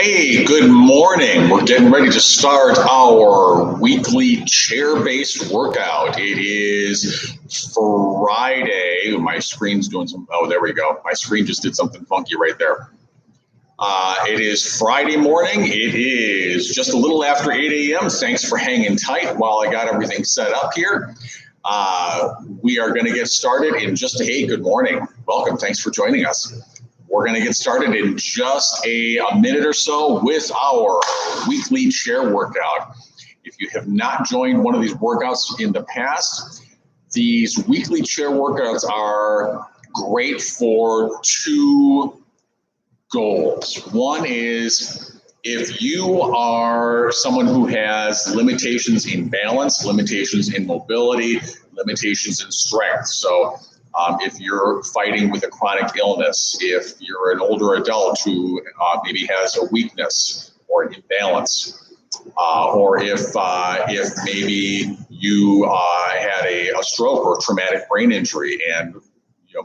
Hey, good morning. We're getting ready to start our weekly chair-based workout. It is Friday. My screen's doing some, oh, there we go. My screen just did something funky right there. It is Friday morning. It is just a little after 8 a.m. Thanks for hanging tight while I got everything set up here. We are going to get started in just a, hey, good morning. Welcome. Thanks for joining us. We're going to get started in just a minute or so with our weekly chair workout. If you have not joined one of these workouts in the past, these weekly chair workouts are great for two goals. One is if you are someone who has limitations in balance, limitations in mobility, limitations in strength. So if you're fighting with a chronic illness, if you're an older adult who maybe has a weakness or an imbalance, or if maybe you had a stroke or traumatic brain injury and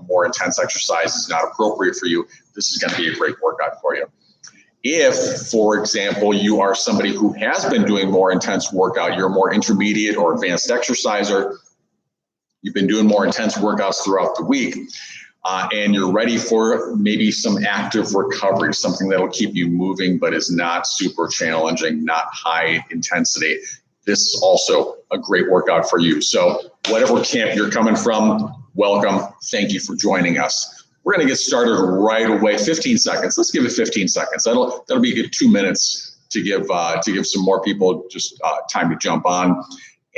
more intense exercise is not appropriate for you, this is going to be a great workout for you. If, for example, you are somebody who has been doing more intense workout, you're a more intermediate or advanced exerciser, you've been doing more intense workouts throughout the week, and you're ready for maybe some active recovery, something that'll keep you moving but is not super challenging, not high intensity. This is also a great workout for you. So whatever camp you're coming from, welcome. Thank you for joining us. We're going to get started right away. 15 seconds. Let's give it 15 seconds. That'll be a good 2 minutes to give some more people just time to jump on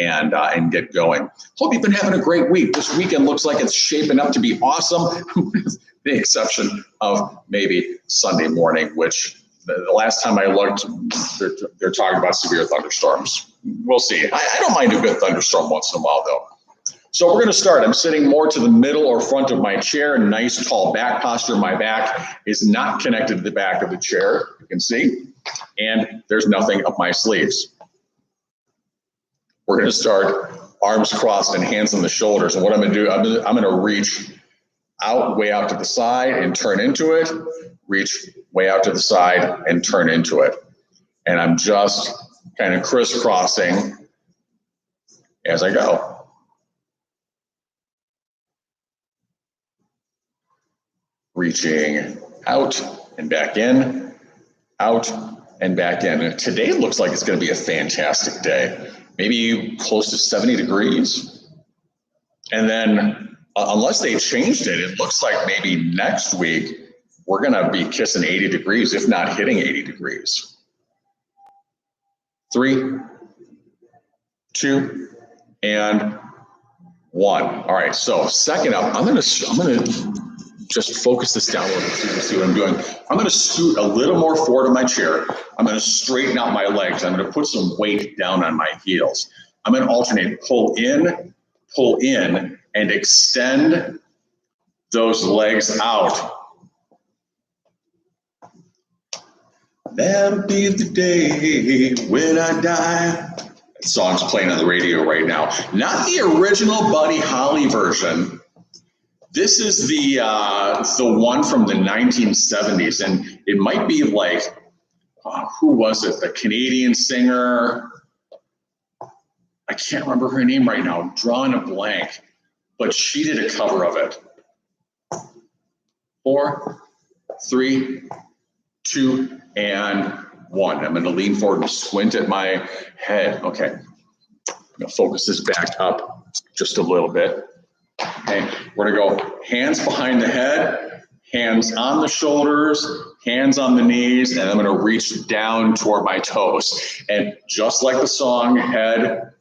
and get going. Hope you've been having a great week. This weekend looks like it's shaping up to be awesome, with the exception of maybe Sunday morning, which the last time I looked, they're talking about severe thunderstorms. We'll see. I don't mind a good thunderstorm once in a while, though. So we're going to start. I'm sitting more to the middle or front of my chair. Nice tall back posture. My back is not connected to the back of the chair, you can see, and there's nothing up my sleeves. We're going to start arms crossed and hands on the shoulders. And what I'm going to do, I'm going to reach out, way out to the side and turn into it, reach way out to the side and turn into it. And I'm just kind of crisscrossing as I go. Reaching out and back in, out and back in. And today looks like it's going to be a fantastic day. Maybe close to 70 degrees. And then unless they changed it, it looks like maybe next week we're going to be kissing 80 degrees, if not hitting 80 degrees. 3, 2, and 1. All right, so second up, I'm gonna just focus this down a little bit so you can see what I'm doing. I'm going to scoot a little more forward in my chair. I'm going to straighten out my legs. I'm going to put some weight down on my heels. I'm going to alternate, pull in, and extend those legs out. That'll be the day when I die. That song's playing on the radio right now. Not the original Buddy Holly version. This is the one from the 1970s, and it might be like, who was it? The Canadian singer. I can't remember her name right now. I'm drawing a blank, but she did a cover of it. 4, 3, 2, and 1. I'm going to lean forward and squint at my head. Okay, I'm going to focus this back up just a little bit. Okay, we're going to go hands behind the head, hands on the shoulders, hands on the knees, and I'm going to reach down toward my toes. And just like the song, head,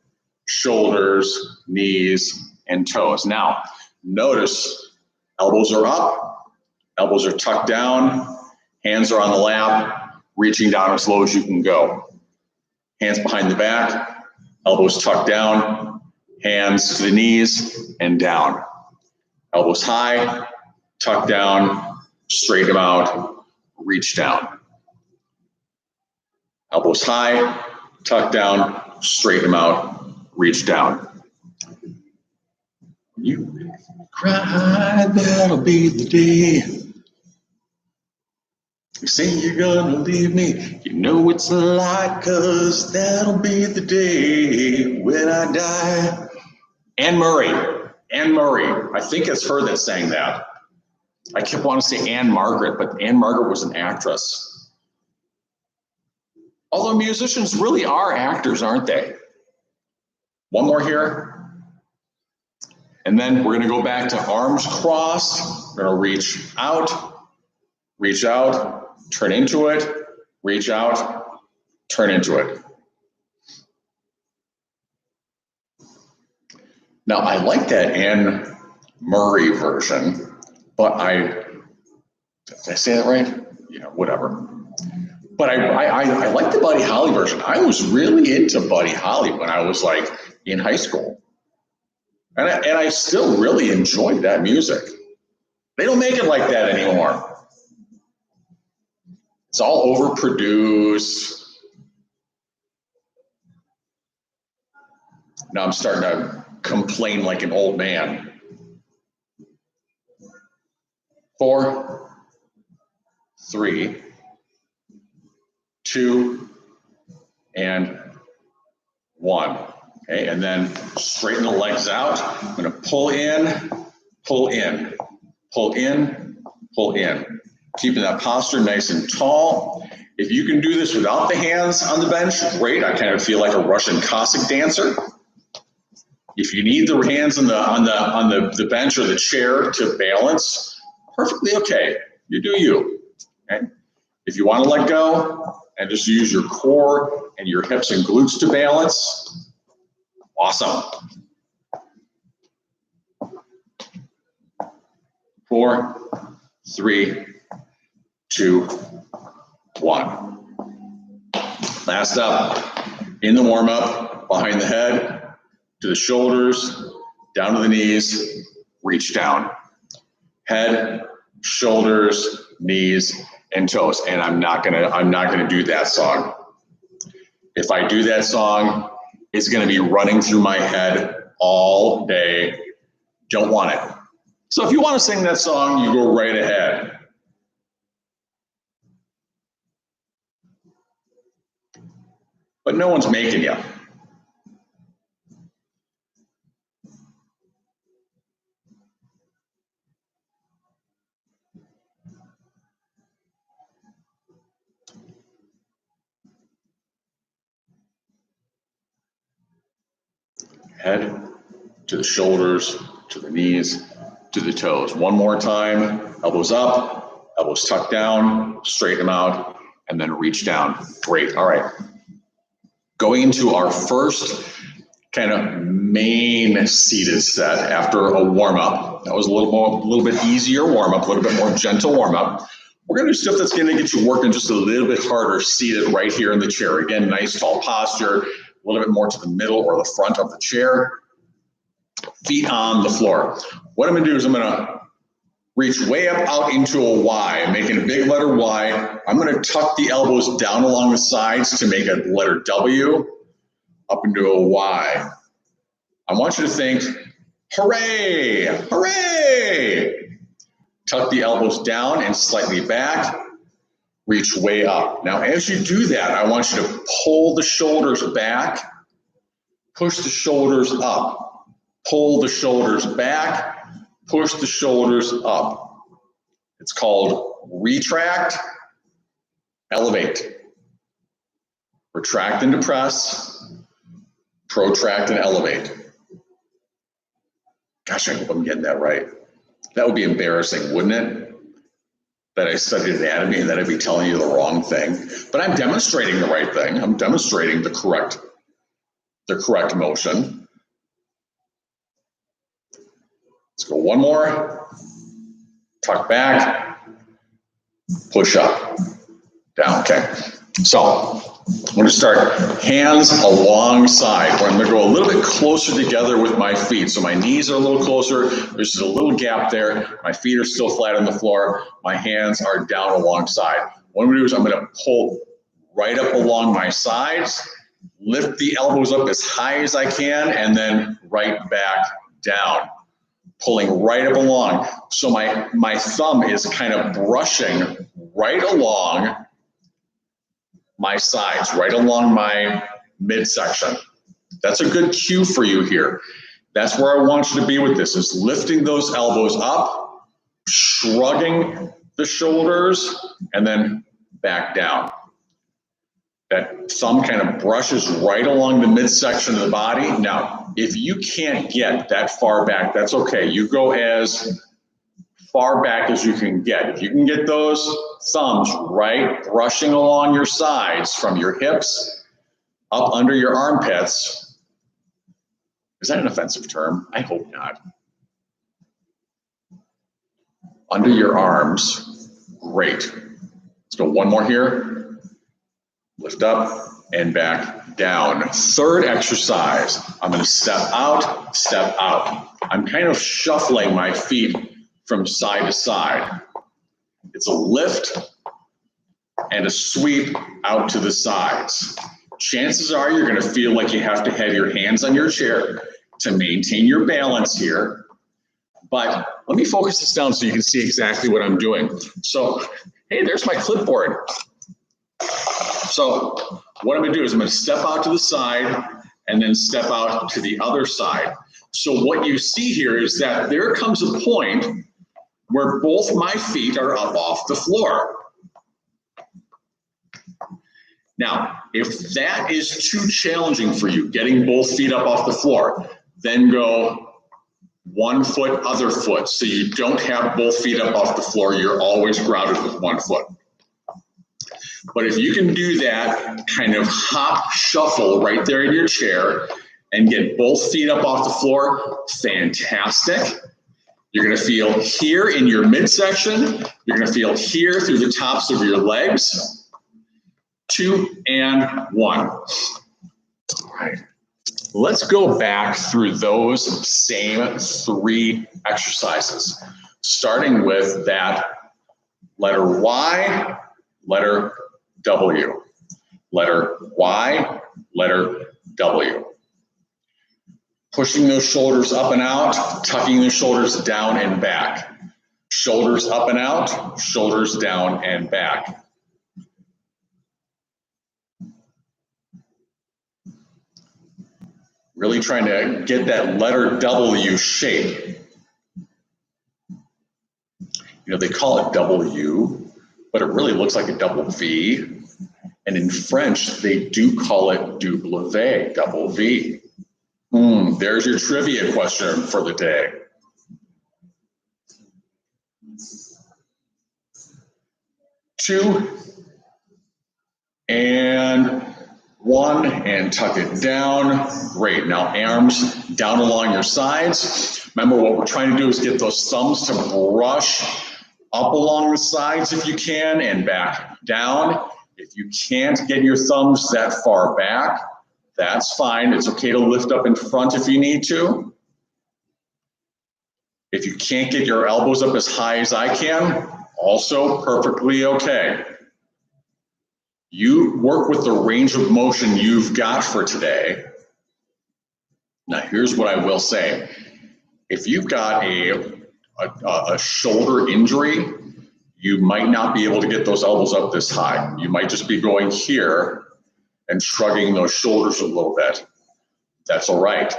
shoulders, knees, and toes. Now, notice elbows are up, elbows are tucked down, hands are on the lap, reaching down as low as you can go. Hands behind the back, elbows tucked down, hands to the knees and down. Elbows high, tuck down, straighten them out, reach down. Elbows high, tuck down, straighten them out, reach down. You cry, that'll be the day. You say you're gonna leave me, you know it's a lie, 'cause that'll be the day when I die. Anne Murray. Anne Murray. I think it's her that sang that. I kept wanting to say Anne Margaret, but Anne Margaret was an actress. Although musicians really are actors, aren't they? One more here. And then we're gonna go back to arms crossed. We're gonna reach out, turn into it, reach out, turn into it. Now I like that Anne Murray version, but did I say that right? Yeah, whatever. But I like the Buddy Holly version. I was really into Buddy Holly when I was like in high school. And I still really enjoyed that music. They don't make it like that anymore. It's all overproduced. Now I'm starting to complain like an old man. 4, 3, 2, and 1. Okay, and then straighten the legs out. I'm going to pull in, pull in, pull in, pull in. Keeping that posture nice and tall. If you can do this without the hands on the bench, great. I kind of feel like a Russian Cossack dancer. If you need the hands on the bench or the chair to balance, perfectly okay. You do you. Okay? If you want to let go and just use your core and your hips and glutes to balance, awesome. 4, 3, 2, 1. Last up, in the warm-up, behind the head, to the shoulders, down to the knees, reach down. Head, shoulders, knees, and toes. And I'm not gonna do that song. If I do that song, it's gonna be running through my head all day. Don't want it. So if you want to sing that song, you go right ahead. But no one's making you. Head to the shoulders, to the knees, to the toes. One more time, elbows up, elbows tucked down, straighten them out, and then reach down. Great, all right. Going into our first kind of main seated set after a warm-up. That was a little bit easier warm-up, a little bit more gentle warm-up. We're gonna do stuff that's gonna get you working just a little bit harder seated right here in the chair. Again, nice tall posture, a little bit more to the middle or the front of the chair. Feet on the floor. What I'm gonna do is I'm gonna reach way up out into a Y. I'm making a big letter Y. I'm gonna tuck the elbows down along the sides to make a letter W, up into a Y. I want you to think, hooray, hooray. Tuck the elbows down and slightly back, reach way up. Now, as you do that, I want you to pull the shoulders back, push the shoulders up. Pull the shoulders back, push the shoulders up. It's called retract, elevate. Retract and depress, protract and elevate. Gosh, I hope I'm getting that right. That would be embarrassing, wouldn't it? That I studied anatomy and that I'd be telling you the wrong thing. But I'm demonstrating the right thing. I'm demonstrating the correct motion. Let's go one more. Tuck back, push up, down, okay. So I'm gonna start hands alongside. I'm gonna go a little bit closer together with my feet. So my knees are a little closer, there's just a little gap there. My feet are still flat on the floor. My hands are down alongside. What I'm gonna do is I'm gonna pull right up along my sides, lift the elbows up as high as I can, and then right back down. pulling right up along. So my thumb is kind of brushing right along my sides, right along my midsection. That's a good cue for you here. That's where I want you to be with this, is lifting those elbows up, shrugging the shoulders, and then back down. That thumb kind of brushes right along the midsection of the body. Now, if you can't get that far back, that's okay. You go as far back as you can get. If you can get those thumbs right brushing along your sides from your hips up under your armpits. Is that an offensive term? I hope not. Under your arms. Great. Let's go one more here. Lift up and back down. Third exercise. I'm going to step out, step out. I'm kind of shuffling my feet from side to side. It's a lift and a sweep out to the sides. Chances are you're going to feel like you have to have your hands on your chair to maintain your balance here. But let me focus this down so you can see exactly what I'm doing. So, hey, there's my clipboard. So what I'm going to do is I'm going to step out to the side and then step out to the other side. So what you see here is that there comes a point where both my feet are up off the floor. Now, if that is too challenging for you, getting both feet up off the floor, then go one foot, other foot. So you don't have both feet up off the floor. You're always grounded with one foot. But if you can do that kind of hop shuffle right there in your chair and get both feet up off the floor, fantastic. You're going to feel here in your midsection. You're going to feel here through the tops of your legs. 2 and 1. All right. Let's go back through those same 3 exercises, starting with that letter Y, letter W, letter Y, letter W. Pushing those shoulders up and out, tucking the shoulders down and back. Shoulders up and out, shoulders down and back. Really trying to get that letter W shape. You know, they call it W, but it really looks like a double V. And in French, they do call it W, double V. There's your trivia question for the day. Two and 1 and tuck it down. Great. Now arms down along your sides. Remember, what we're trying to do is get those thumbs to brush up along the sides if you can and back down. If you can't get your thumbs that far back, that's fine. It's okay to lift up in front if you need to. If you can't get your elbows up as high as I can, also perfectly okay. You work with the range of motion you've got for today. Now, here's what I will say. If you've got a shoulder injury, you might not be able to get those elbows up this high. You might just be going here and shrugging those shoulders a little bit. That's all right.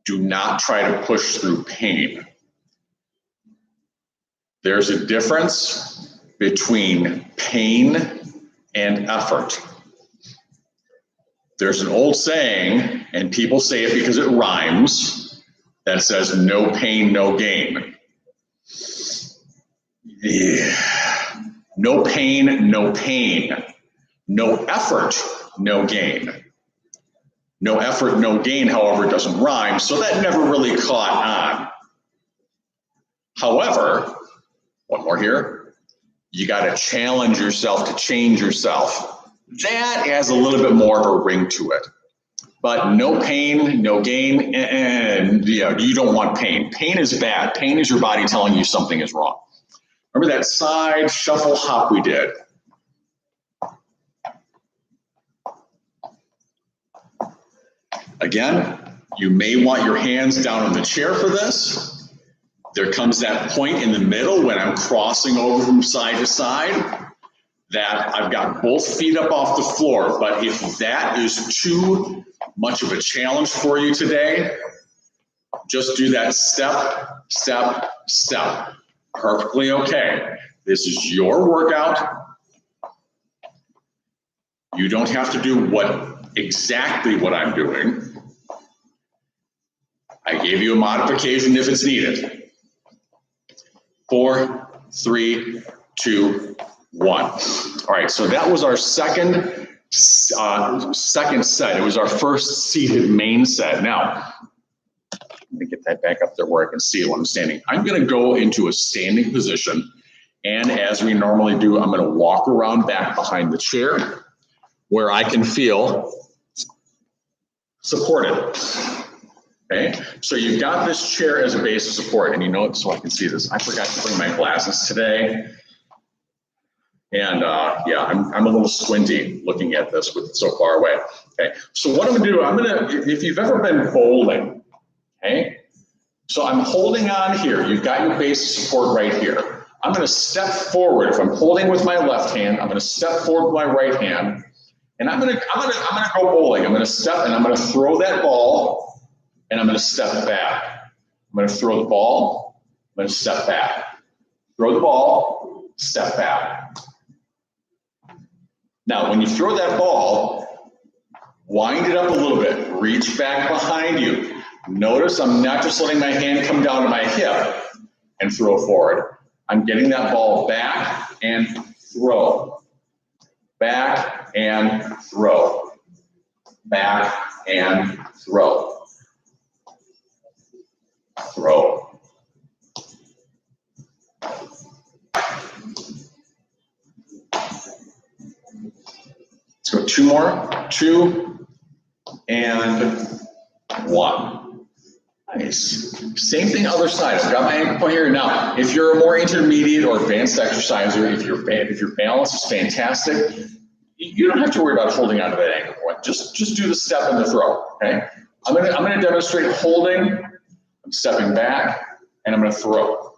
Do not try to push through pain. There's a difference between pain and effort. There's an old saying, and people say it because it rhymes, that says no pain, no gain. Yeah. No pain, no pain. No effort, no gain. No effort, no gain, however, doesn't rhyme, so that never really caught on. However, one more here, you got to challenge yourself to change yourself. That has a little bit more of a ring to it. But no pain, no gain, and you don't want pain. Pain is bad. Pain is your body telling you something is wrong. Remember that side shuffle hop we did? Again, you may want your hands down on the chair for this. There comes that point in the middle when I'm crossing over from side to side that I've got both feet up off the floor. But if that is too much of a challenge for you today, just do that step, step, step. Perfectly okay. This is your workout. You don't have to do exactly what I'm doing. I gave you a modification if it's needed. 4, 3, 2, 1. All right, so that was our second set. It was our first seated main set. Now, let me get that back up there where I can see it when I'm standing. I'm going to go into a standing position, and as we normally do, I'm going to walk around back behind the chair where I can feel supported. Okay, so you've got this chair as a base of support, and you know it, so I can see this. I forgot to bring my glasses today, and yeah, I'm a little squinty looking at this with it so far away. Okay, so what I'm gonna do, if you've ever been bowling, okay, so I'm holding on here. You've got your base of support right here. I'm gonna step forward. If I'm holding with my left hand, I'm gonna step forward with my right hand, and I'm gonna go bowling. I'm gonna step and I'm gonna throw that ball. And I'm going to step back. I'm going to throw the ball. I'm going to step back. Throw the ball, step back. Now, when you throw that ball, wind it up a little bit. Reach back behind you. Notice I'm not just letting my hand come down to my hip and throw forward. I'm getting that ball back and throw. Back and throw. Back and throw. Throw. Let's go 2 more. 2 and 1. Nice. Same thing other side. I've got my ankle point here. Now, if you're a more intermediate or advanced exerciser, if your balance is fantastic, you don't have to worry about holding onto that ankle point. Just do the step and the throw. Okay. I'm gonna demonstrate holding. I'm stepping back, and I'm going to throw.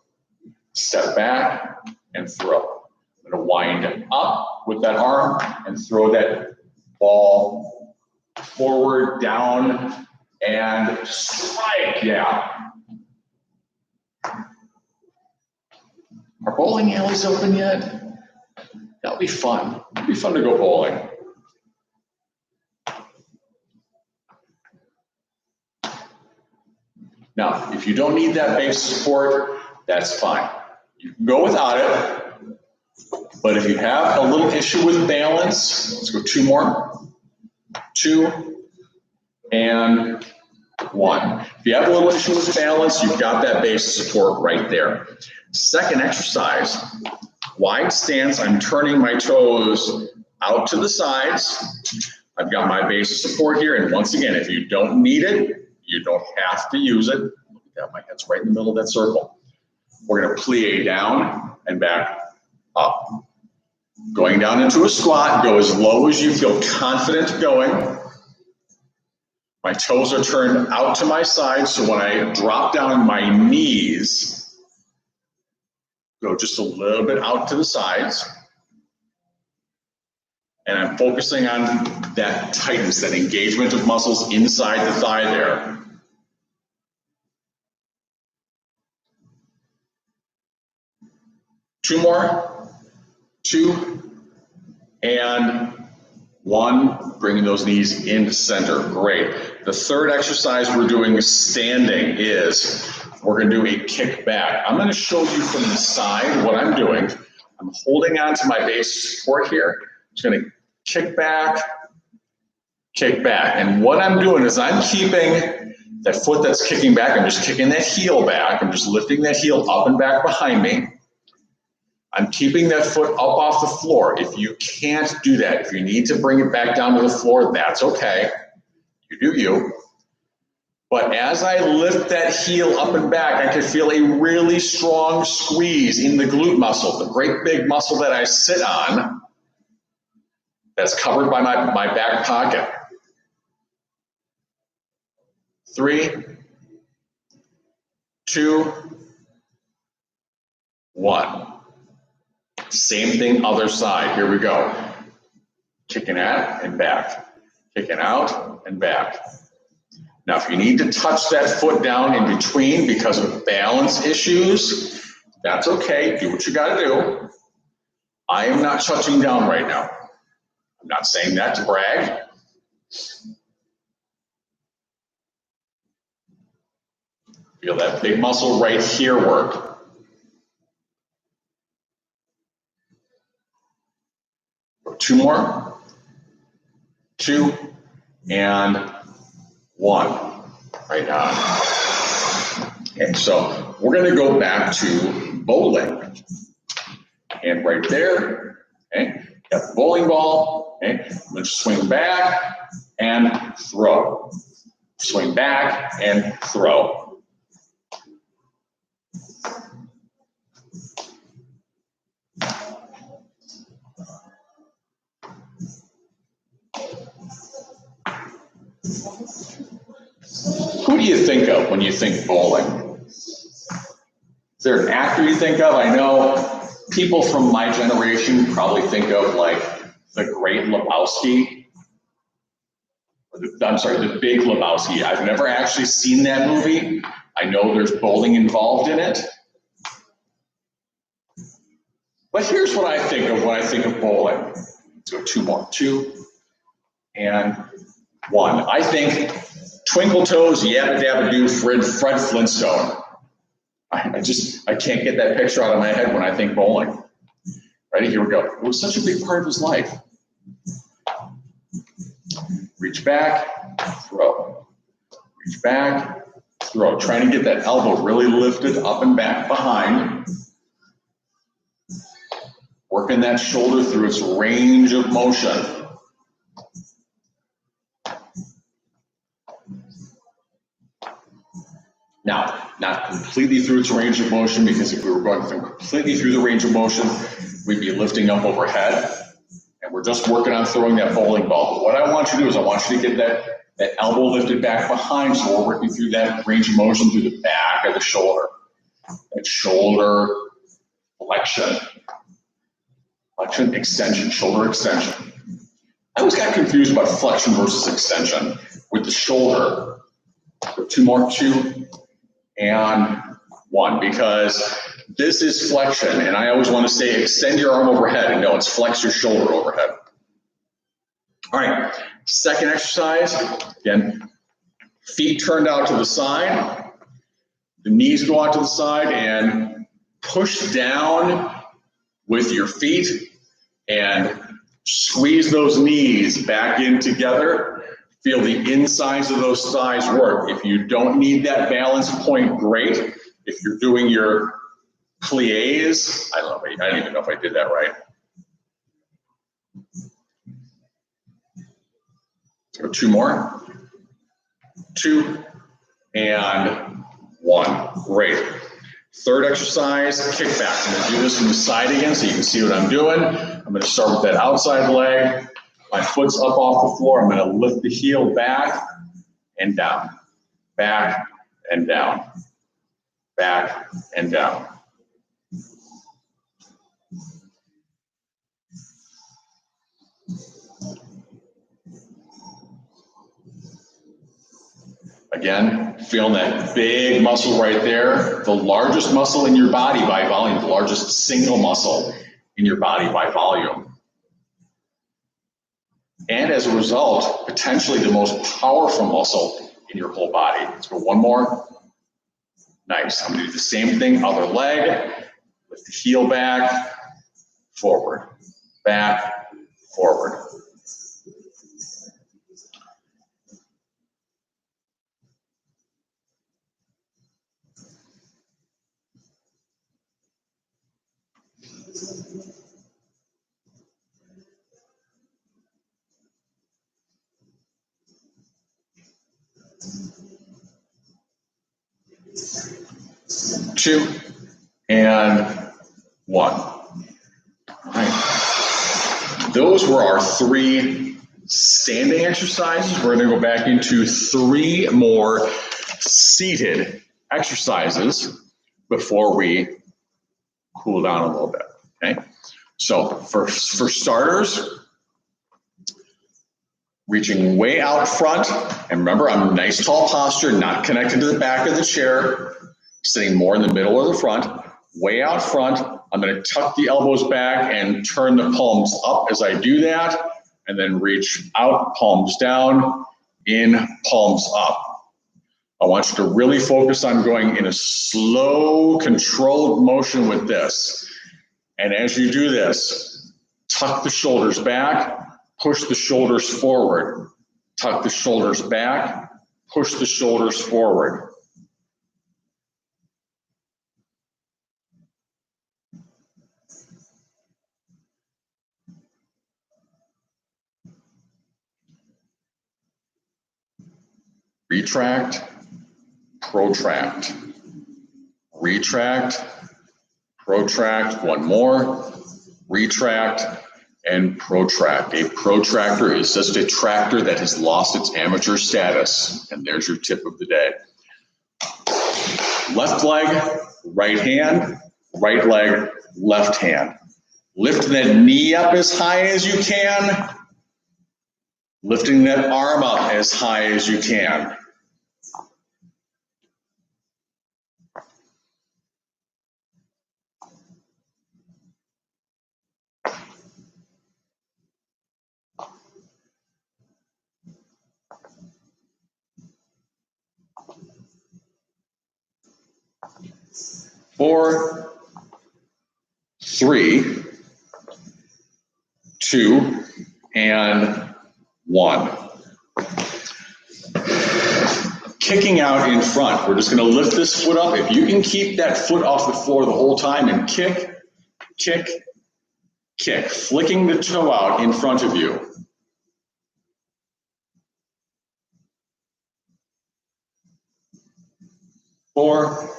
Step back and throw. I'm going to wind up with that arm and throw that ball forward, down, and strike. Yeah. Are bowling alleys open yet? That'll be fun. It'll be fun to go bowling. Now, if you don't need that base support, that's fine. You can go without it, but if you have a little issue with balance, let's go 2 more. 2 and 1. If you have a little issue with balance, you've got that base support right there. Second exercise, wide stance. I'm turning my toes out to the sides. I've got my base support here, and once again, if you don't need it, you don't have to use it. Look at that, my head's right in the middle of that circle. We're going to plie down and back up. Going down into a squat, go as low as you feel confident going. My toes are turned out to my side, so when I drop down, my knees go just a little bit out to the sides. And I'm focusing on that tightness, that engagement of muscles inside the thigh there. Two more. 2 and 1. Bringing those knees into center. Great. The third exercise we're doing standing is we're going to do a kick back. I'm going to show you from the side what I'm doing. I'm holding on to my base support here. I'm just going to kick back, and what I'm doing is I'm keeping that foot that's kicking back, I'm just kicking that heel back, I'm just lifting that heel up and back behind me. I'm keeping that foot up off the floor. If you can't do that, if you need to bring it back down to the floor, that's okay. You do you. But as I lift that heel up and back, I can feel a really strong squeeze in the glute muscle, the great big muscle that I sit on, that's covered by my back pocket. 3, 2, 1. Same thing, other side. Here we go. Kicking out and back. Kicking out and back. Now, if you need to touch that foot down in between because of balance issues, that's okay. Do what you got to do. I am not touching down right now. I'm not saying that to brag. Feel that big muscle right here work. Two more. 2 and 1. Right on. Okay, so we're going to go back to bowling. And right there, okay, got the bowling ball. Okay, I'm going to swing back and throw. Swing back and throw. Who do you think of when you think bowling? Is there an actor you think of? I know people from my generation probably think of like The Great Lebowski. I'm sorry, The Big Lebowski. I've never actually seen that movie. I know there's bowling involved in it. But here's what I think of when I think of bowling. Let's go 2 more. 2 and 1. I think Twinkle Toes, Yabba Dabba Doo, Fred Flintstone. I can't get that picture out of my head when I think bowling. Ready? Here we go. It was such a big part of his life. Reach back, throw. Reach back, throw. Trying to get that elbow really lifted up and back behind. Working that shoulder through its range of motion. Now, not completely through its range of motion, because if we were going completely through the range of motion, we'd be lifting up overhead. And we're just working on throwing that bowling ball. But what I want you to do is I want you to get that elbow lifted back behind, so we're working through that range of motion through the back of the shoulder. That shoulder flexion. Flexion, extension, shoulder extension. I always got confused about flexion versus extension with the shoulder. So 2 more, 2 and 1, because this is flexion, and I always want to say extend your arm overhead, and no, it's flex your shoulder overhead. All right, second exercise, again, feet turned out to the side, the knees go out to the side, and push down with your feet, and squeeze those knees back in together. Feel the insides of those thighs work. If you don't need that balance point, great. If you're doing your plies, I don't even know if I did that right. So 2 more. 2 and 1. Great. Third exercise, kick back. I'm going to do this from the side again so you can see what I'm doing. I'm going to start with that outside leg. My foot's up off the floor. I'm going to lift the heel back and down. Back and down. Back and down. Again, feeling that big muscle right there, the largest muscle in your body by volume, the largest single muscle in your body by volume. And as a result, potentially the most powerful muscle in your whole body. Let's go 1 more. Nice. I'm going to do the same thing, other leg, lift the heel back, forward, back, forward. Two and 1. All right. Those were our 3 standing exercises. We're going to go back into 3 more seated exercises before we cool down a little bit, okay? So for starters, reaching way out front, and remember, I'm in nice tall posture, not connected to the back of the chair, sitting more in the middle or the front, way out front. I'm gonna tuck the elbows back and turn the palms up as I do that, and then reach out, palms down, in, palms up. I want you to really focus on going in a slow, controlled motion with this. And as you do this, tuck the shoulders back, push the shoulders forward. Tuck the shoulders back, push the shoulders forward. Retract, protract. Retract, protract. One more. Retract and protract. A protractor is just a tractor that has lost its amateur status. And there's your tip of the day. Left leg, right hand, right leg, left hand. Lift that knee up as high as you can. Lifting that arm up as high as you can. Four, three, two, and one. Kicking out in front. We're just going to lift this foot up. If you can keep that foot off the floor the whole time and kick, kick, kick, flicking the toe out in front of you. Four,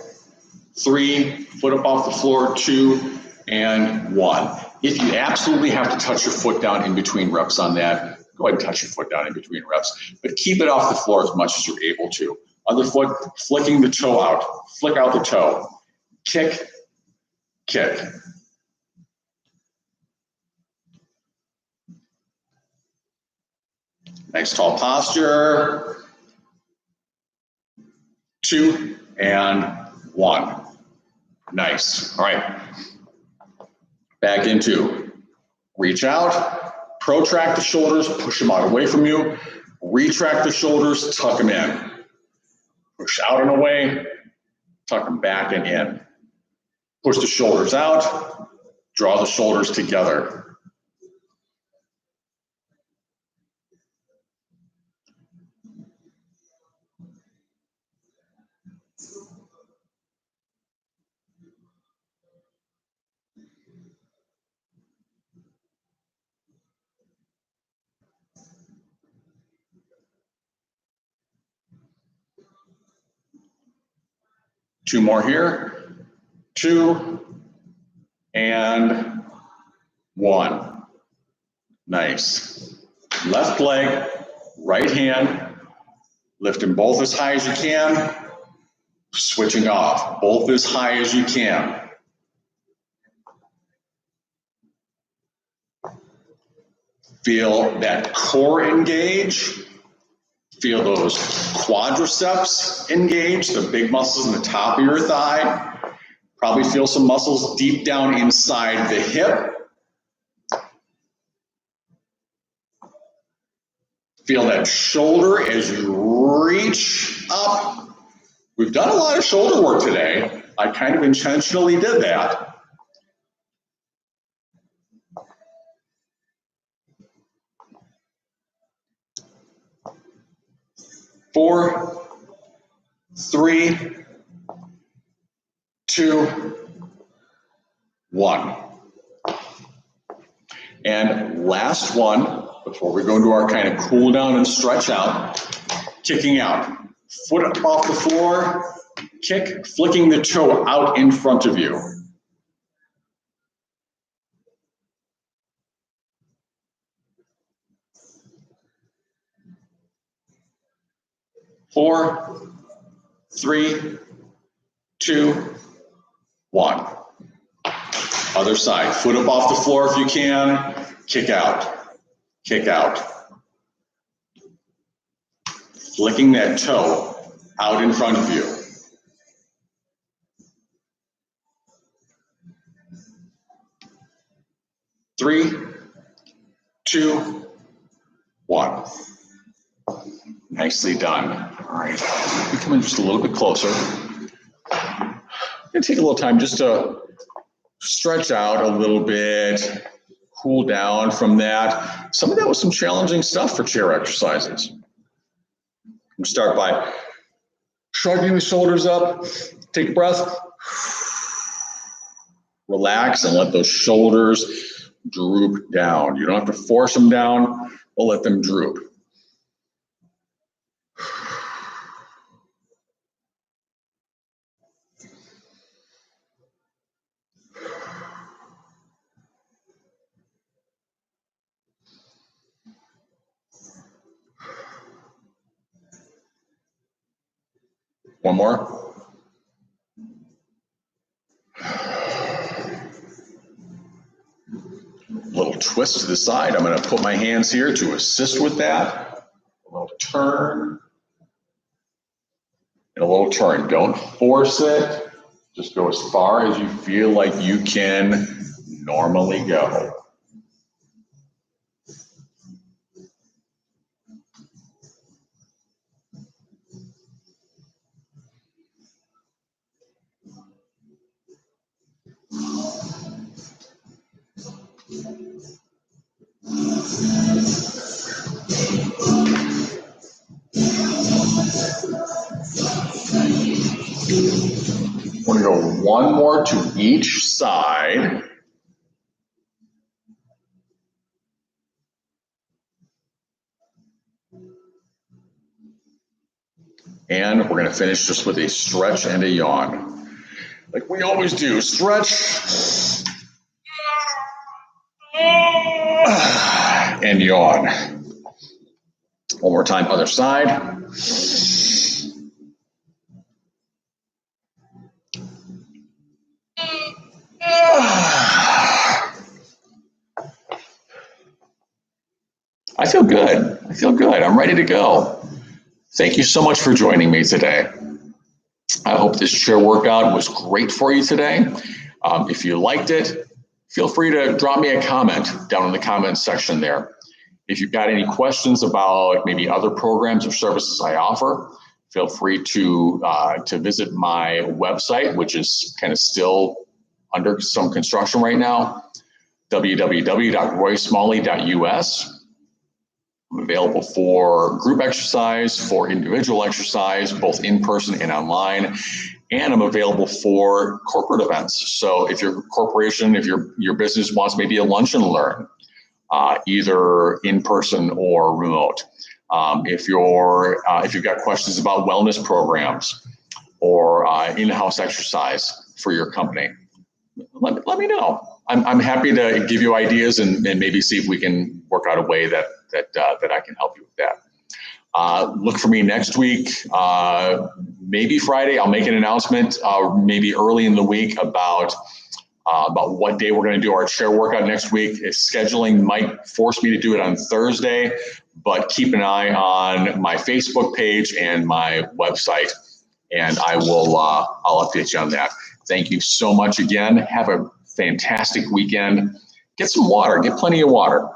three, foot up off the floor, two, and one. If you absolutely have to touch your foot down in between reps on that, go ahead and touch your foot down in between reps, but keep it off the floor as much as you're able to. Other foot, flicking the toe out, flick out the toe, kick, kick. Nice tall posture. Two and one. Nice. All right. Back into reach out, protract the shoulders, push them out away from you. Retract the shoulders, tuck them in. Push out and away, tuck them back and in. Push the shoulders out, draw the shoulders together. Two more here. Two and one. Nice. Left leg, right hand, lifting both as high as you can, switching off, both as high as you can. Feel that core engage. Feel those quadriceps engage, the big muscles in the top of your thigh. Probably feel some muscles deep down inside the hip. Feel that shoulder as you reach up. We've done a lot of shoulder work today. I kind of intentionally did that. Four, three, two, one. And last one, before we go into our kind of cool down and stretch out, kicking out. Foot up off the floor, kick, flicking the toe out in front of you. Four, three, two, one. Other side, foot up off the floor if you can, kick out, kick out. Flicking that toe out in front of you. 3, 2, 1. Nicely done. All right, we come in just a little bit closer. I'm gonna take a little time just to stretch out a little bit, cool down from that. Some of that was some challenging stuff for chair exercises. I'm gonna start by shrugging the shoulders up, take a breath, relax and let those shoulders droop down. You don't have to force them down, but let them droop. One more. Little twist to the side. I'm going to put my hands here to assist with that. A little turn. And a little turn. Don't force it. Just go as far as you feel like you can normally go. We're going to go one more to each side. And we're going to finish just with a stretch and a yawn. Like we always do. Stretch. And yawn. One more time, other side. I feel good. I feel good. I'm ready to go. Thank you so much for joining me today. I hope this chair workout was great for you today. If you liked it, feel free to drop me a comment down in the comments section there. If you've got any questions about maybe other programs or services I offer, feel free to visit my website, which is kind of still under some construction right now, www.roysmalley.us. I'm available for group exercise, for individual exercise, both in person and online. And I'm available for corporate events. So if your corporation, if your business wants maybe a lunch and learn, either in person or remote. If you've got questions about wellness programs or in-house exercise for your company, let me know. I'm happy to give you ideas and maybe see if we can work out a way that I can help you with that. Look for me next week, maybe Friday. I'll make an announcement maybe early in the week about what day we're going to do our chair workout next week. Scheduling might force me to do it on Thursday, but keep an eye on my Facebook page and my website, and I'll update you on that. Thank you so much again. Have a fantastic weekend. Get some water. Get plenty of water.